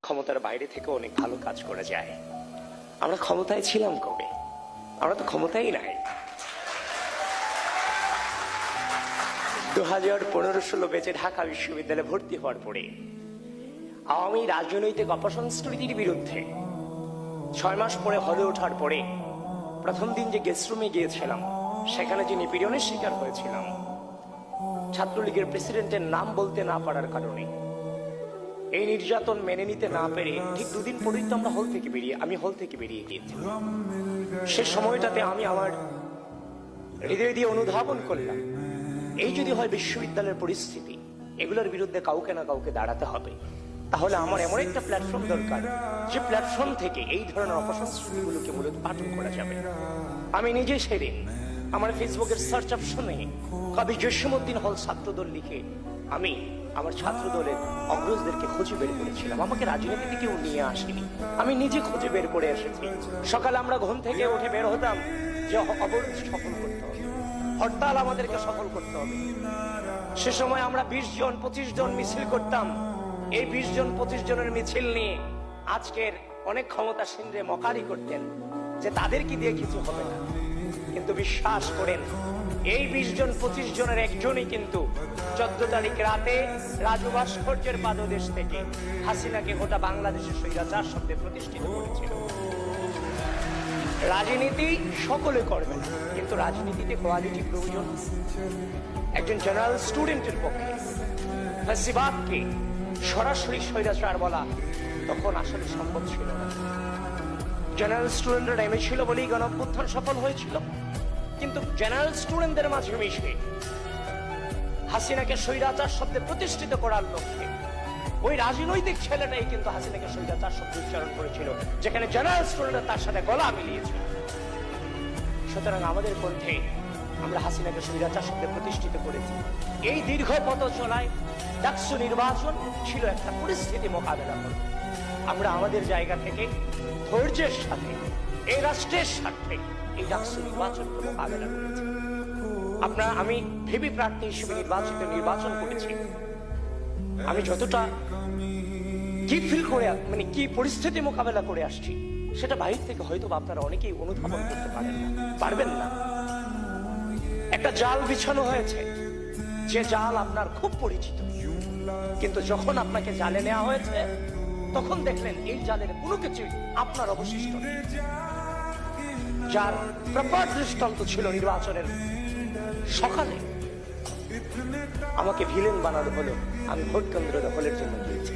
ক্ষমতার বাইরে থেকে অনেক ভালো কাজ করা যায়। আমরা ক্ষমতায় ছিলাম কবে? আমরা তো ক্ষমতাই নাই। 2015-16 ব্যাচে ঢাকা বিশ্ববিদ্যালয়ে ভর্তি হওয়ার পরে আওয়ামী রাজনৈতিক অপসংস্কৃতির বিরুদ্ধে 6 মাস পরে হলে ওঠার পরে প্রথম দিন যে গেস্ট রুমে গিয়েছিলাম, সেখানে যে নিপীড়নের শিকার হয়েছিলাম, ছাত্রলীগের প্রেসিডেন্টের নাম বলতে না পারার কারণে এই নির্যাতন মেনে নিতে না পেরে ঠিক 2 দিন পরেই তো আমি হল থেকে বেরিয়ে গিয়েছিলাম। সে সময়টাতে আমি আমার হৃদয় দিয়ে অনুধাবন করলাম, এই যদি হয় বিশ্ববিদ্যালয়ের পরিস্থিতি, এগুলোর বিরুদ্ধে কাউকে না কাউকে দাঁড়াতে হবে। তাহলে আমার এমন একটা প্ল্যাটফর্ম দরকার, যে প্ল্যাটফর্ম থেকে এই ধরনের অপসংস্কৃতিগুলোকে মূলোৎপাটন করা যাবে। আমি নিজে সেদিন আমার ফেসবুকের সার্চ অপশনে কবি জসীমউদ্দিন হল ছাত্রদল লিখে আমি আমার ছাত্রদলের অগ্রজদেরকে খুঁজে বের করেছিলাম। আমাকে রাজনীতিতে কেউ নিয়ে আসেনি, আমি নিজে খুঁজে বের করে এসেছি। সকালে আমরা ঘুম থেকে উঠে বের হতাম যে অবরোধ সফল করতে হবে, হরতাল আমাদেরকে সফল করতে হবে। সে সময় আমরা 20 জন 25 জন মিছিল করতাম। এই 20 জন 25 জনের মিছিল নিয়ে আজকের অনেক ক্ষমতাসীনরে মকারি করতেন যে তাদেরকে দিয়ে কিছু হবে না। কিন্তু বিশ্বাস করেন, এই 20 জন 25 জনের একজনই কিন্তু 14 তারিখ রাতে রাজু ভাস্কর্যের পাদদেশ থেকে হাসিনাকে গোটা বাংলাদেশের স্বৈরাচার শব্দে প্রতিষ্ঠিত করেছিল। রাজনীতি সকলে করবে না, কিন্তু রাজনীতিতে কোয়ালিটি প্রয়োজন। একজন জেনারেল স্টুডেন্টের পক্ষে ফ্যাসিবাদকে সরাসরি স্বৈরাচার বলা তখন আসলে সম্ভব ছিল না। জেনারেল স্টুডেন্টরা নেমে ছিল বলেই গণঅভ্যুত্থান সফল হয়েছিল। কিন্তু জেনারেল স্টুডেন্টদের মাঝে মিশে হাসিনাকে স্বৈরাচার শব্দে প্রতিষ্ঠিত করার লক্ষ্যে ওই রাজনৈতিক ছেলেটাই কিন্তু হাসিনাকে স্বৈরাচার শব্দ উচ্চারণ করেছিল, যেখানে জেনারেল স্টুডেন্টরা তার সাথে গলা মিলিয়েছিল। সুতরাং আমাদের কণ্ঠে আমরা হাসিনাকে স্বৈরাচার শব্দে প্রতিষ্ঠিত করেছি। এই দীর্ঘ পথ চলায় ডাকসু নির্বাচন ছিল একটা পরিস্থিতি মোকাবেলা করতে। আমরা আমাদের জায়গা থেকে ধৈর্যের সাথে এই রাষ্ট্রের স্বার্থে এই ডাকসু নির্বাচনকে মোকাবেলা করেছি। আমি ভিপি প্রার্থী হিসেবে নির্বাচন করেছি। আমি যতটা কি ফিল করে কি পরিস্থিতি মোকাবেলা করে আসছি, সেটা বাইরে থেকে হয়তো আপনারা অনেকেই অনুধাবন করতে পারবেন না। একটা জাল বিছানো হয়েছে, যে জাল আপনার খুব পরিচিত, কিন্তু যখন আপনাকে জালে নেওয়া হয়েছে তখন দেখলেন এই জালের কোনো কিছু আপনার অবশিষ্ট নেই। যার প্রপার দৃষ্টান্ত ছিল নির্বাচনের সকালে আমাকে ভিলেন বানানো হলো। আমি ভোট কেন্দ্র দখলের জন্য গিয়েছি।